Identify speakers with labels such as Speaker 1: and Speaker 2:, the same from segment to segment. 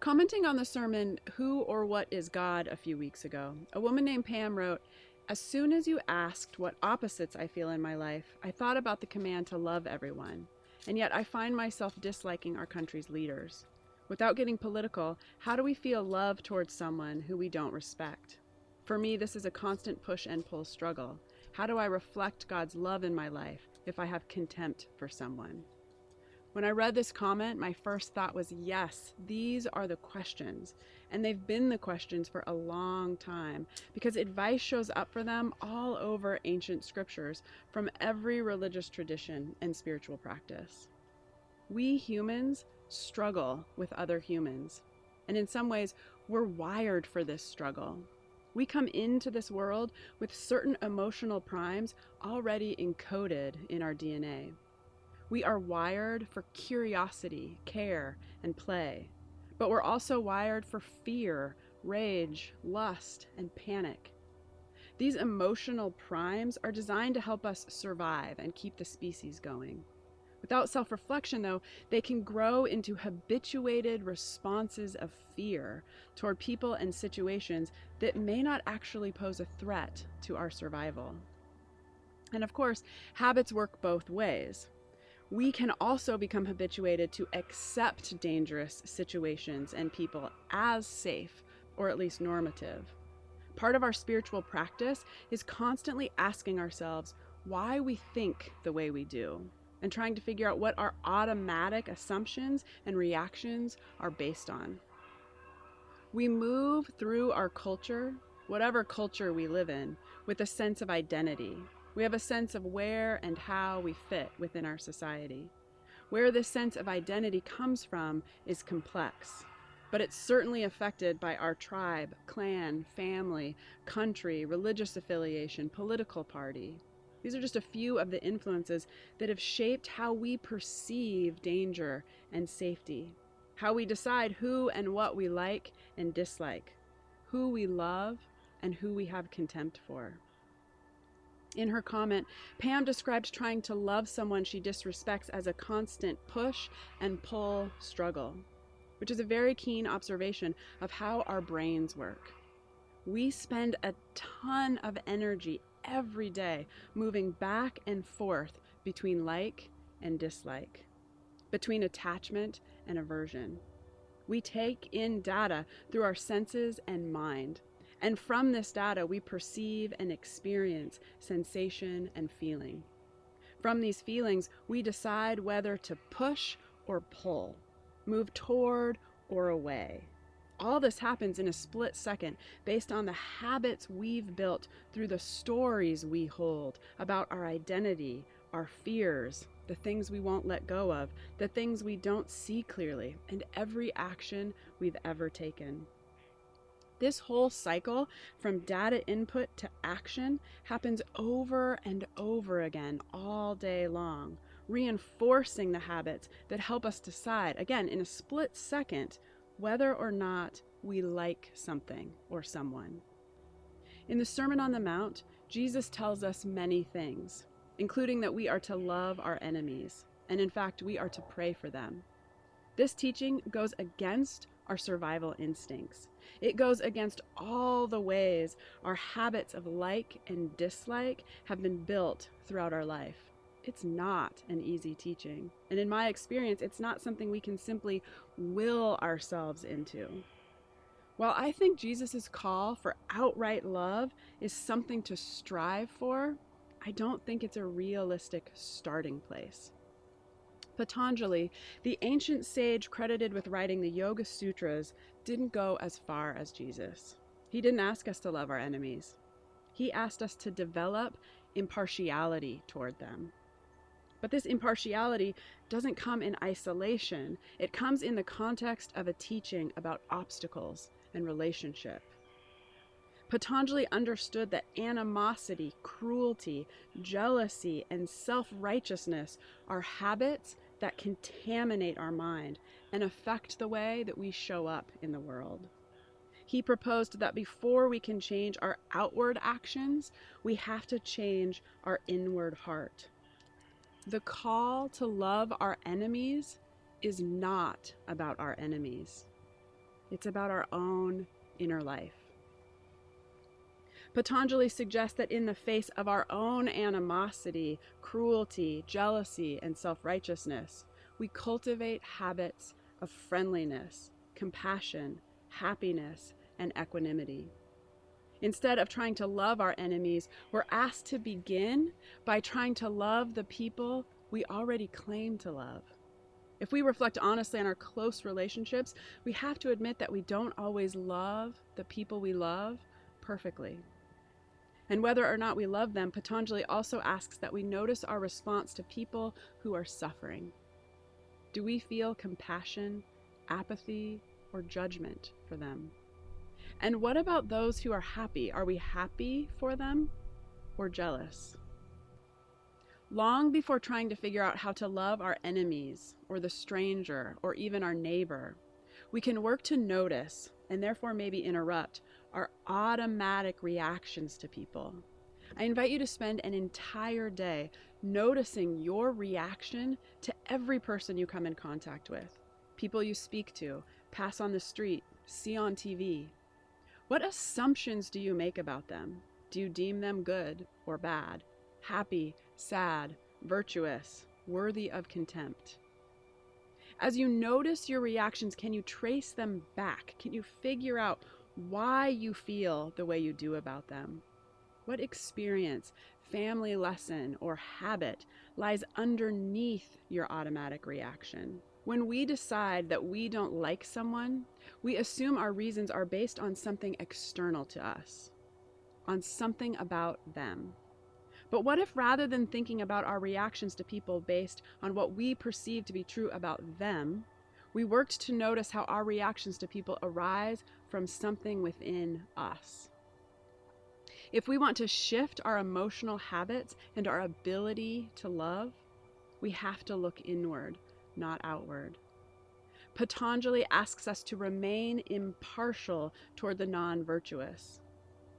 Speaker 1: Commenting on the sermon, Who or What is God, a few weeks ago, a woman named Pam wrote, "As soon as you asked what opposites I feel in my life, I thought about the command to love everyone. And yet I find myself disliking our country's leaders. Without getting political, how do we feel love towards someone who we don't respect? For me, this is a constant push and pull struggle. How do I reflect God's love in my life if I have contempt for someone?" When I read this comment, my first thought was, yes, these are the questions. And they've been the questions for a long time because advice shows up for them all over ancient scriptures from every religious tradition and spiritual practice. We humans struggle with other humans. And in some ways, we're wired for this struggle. We come into this world with certain emotional primes already encoded in our DNA. We are wired for curiosity, care, and play, but we're also wired for fear, rage, lust, and panic. These emotional primes are designed to help us survive and keep the species going. Without self-reflection, though, they can grow into habituated responses of fear toward people and situations that may not actually pose a threat to our survival. And of course, habits work both ways. We can also become habituated to accept dangerous situations and people as safe, or at least normative. Part of our spiritual practice is constantly asking ourselves why we think the way we do, and trying to figure out what our automatic assumptions and reactions are based on. We move through our culture, whatever culture we live in, with a sense of identity. We have a sense of where and how we fit within our society. Where this sense of identity comes from is complex, but it's certainly affected by our tribe, clan, family, country, religious affiliation, political party. These are just a few of the influences that have shaped how we perceive danger and safety, how we decide who and what we like and dislike, who we love and who we have contempt for. In her comment, Pam described trying to love someone she disrespects as a constant push and pull struggle, which is a very keen observation of how our brains work. We spend a ton of energy every day moving back and forth between like and dislike, between attachment and aversion. We take in data through our senses and mind. And from this data, we perceive and experience sensation and feeling. From these feelings, we decide whether to push or pull, move toward or away. All this happens in a split second based on the habits we've built through the stories we hold about our identity, our fears, the things we won't let go of, the things we don't see clearly, and every action we've ever taken. This whole cycle from data input to action happens over and over again all day long, reinforcing the habits that help us decide, again, in a split second, whether or not we like something or someone. In the Sermon on the Mount, Jesus tells us many things, including that we are to love our enemies, and in fact, we are to pray for them. This teaching goes against our survival instincts. It goes against all the ways our habits of like and dislike have been built throughout our life. It's not an easy teaching. And in my experience, it's not something we can simply will ourselves into. While I think Jesus' call for outright love is something to strive for, I don't think it's a realistic starting place. Patanjali, the ancient sage credited with writing the Yoga Sutras, didn't go as far as Jesus. He didn't ask us to love our enemies. He asked us to develop impartiality toward them. But this impartiality doesn't come in isolation. It comes in the context of a teaching about obstacles and relationship. Patanjali understood that animosity, cruelty, jealousy, and self-righteousness are habits that contaminate our mind and affect the way that we show up in the world. He proposed that before we can change our outward actions, we have to change our inward heart. The call to love our enemies is not about our enemies. It's about our own inner life. Patanjali suggests that in the face of our own animosity, cruelty, jealousy, and self-righteousness, we cultivate habits of friendliness, compassion, happiness, and equanimity. Instead of trying to love our enemies, we're asked to begin by trying to love the people we already claim to love. If we reflect honestly on our close relationships, we have to admit that we don't always love the people we love perfectly. And whether or not we love them, Patanjali also asks that we notice our response to people who are suffering. Do we feel compassion, apathy, or judgment for them? And what about those who are happy? Are we happy for them or jealous? Long before trying to figure out how to love our enemies or the stranger or even our neighbor, we can work to notice, and therefore maybe interrupt, our automatic reactions to people. I invite you to spend an entire day noticing your reaction to every person you come in contact with, people you speak to, pass on the street, see on TV. What assumptions do you make about them? Do you deem them good or bad, happy, sad, virtuous, worthy of contempt? As you notice your reactions, can you trace them back? Can you figure out why you feel the way you do about them? What experience, family lesson, or habit lies underneath your automatic reaction? When we decide that we don't like someone, we assume our reasons are based on something external to us, on something about them. But what if rather than thinking about our reactions to people based on what we perceive to be true about them, we worked to notice how our reactions to people arise from something within us? If we want to shift our emotional habits and our ability to love, we have to look inward, not outward. Patanjali asks us to remain impartial toward the non-virtuous.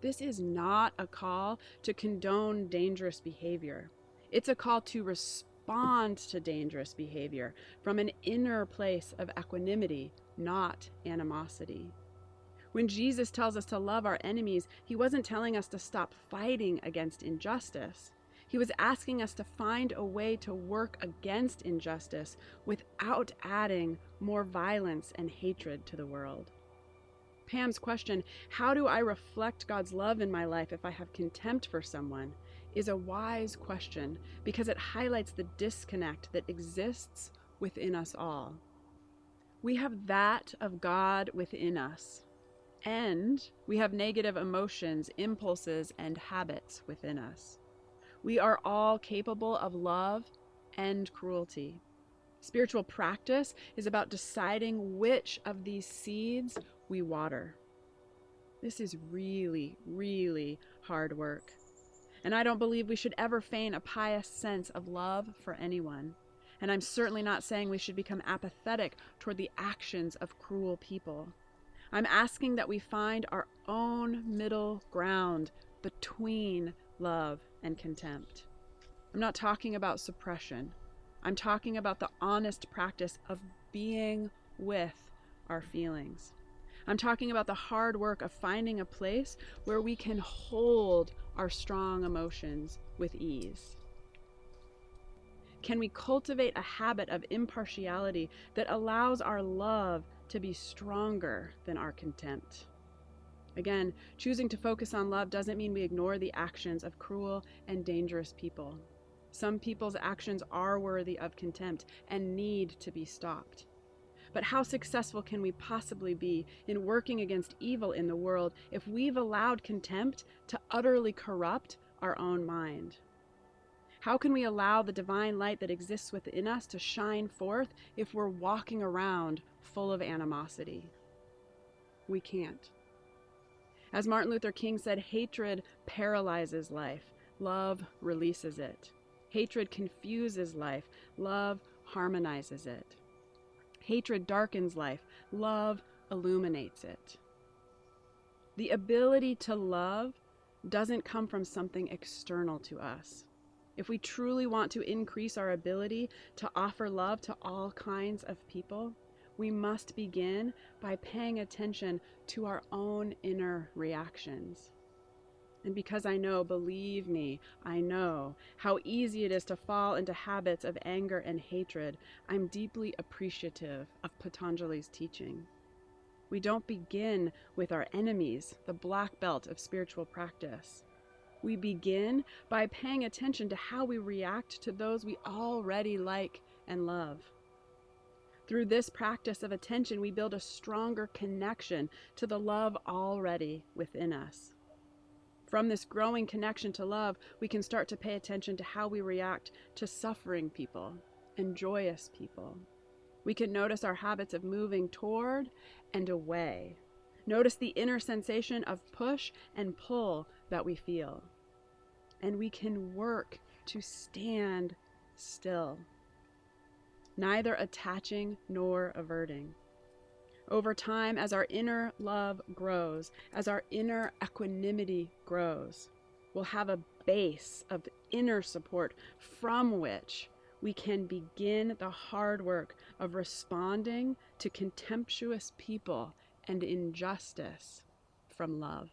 Speaker 1: This is not a call to condone dangerous behavior. It's a call to respond to dangerous behavior from an inner place of equanimity, not animosity. When Jesus tells us to love our enemies, he wasn't telling us to stop fighting against injustice. He was asking us to find a way to work against injustice without adding more violence and hatred to the world. Pam's question, how do I reflect God's love in my life if I have contempt for someone, is a wise question because it highlights the disconnect that exists within us all. We have that of God within us, and we have negative emotions, impulses, and habits within us. We are all capable of love and cruelty. Spiritual practice is about deciding which of these seeds we water. This is really, really hard work. And I don't believe we should ever feign a pious sense of love for anyone. And I'm certainly not saying we should become apathetic toward the actions of cruel people. I'm asking that we find our own middle ground between love and contempt. I'm not talking about suppression. I'm talking about the honest practice of being with our feelings. I'm talking about the hard work of finding a place where we can hold our strong emotions with ease. Can we cultivate a habit of impartiality that allows our love to be stronger than our contempt? Again, choosing to focus on love doesn't mean we ignore the actions of cruel and dangerous people. Some people's actions are worthy of contempt and need to be stopped. But how successful can we possibly be in working against evil in the world if we've allowed contempt to utterly corrupt our own mind? How can we allow the divine light that exists within us to shine forth if we're walking around full of animosity? We can't. As Martin Luther King said, hatred paralyzes life. Love releases it. Hatred confuses life. Love harmonizes it. Hatred darkens life. Love illuminates it. The ability to love doesn't come from something external to us. If we truly want to increase our ability to offer love to all kinds of people, We must begin by paying attention to our own inner reactions. And because I know, believe me, I know how easy it is to fall into habits of anger and hatred, I'm deeply appreciative of Patanjali's teaching. We don't begin with our enemies, the black belt of spiritual practice. We begin by paying attention to how we react to those we already like and love. Through this practice of attention, we build a stronger connection to the love already within us. From this growing connection to love, we can start to pay attention to how we react to suffering people and joyous people. We can notice our habits of moving toward and away. Notice the inner sensation of push and pull that we feel. And we can work to stand still, neither attaching nor averting. Over time, as our inner love grows, as our inner equanimity grows, we'll have a base of inner support from which we can begin the hard work of responding to contemptuous people and injustice from love.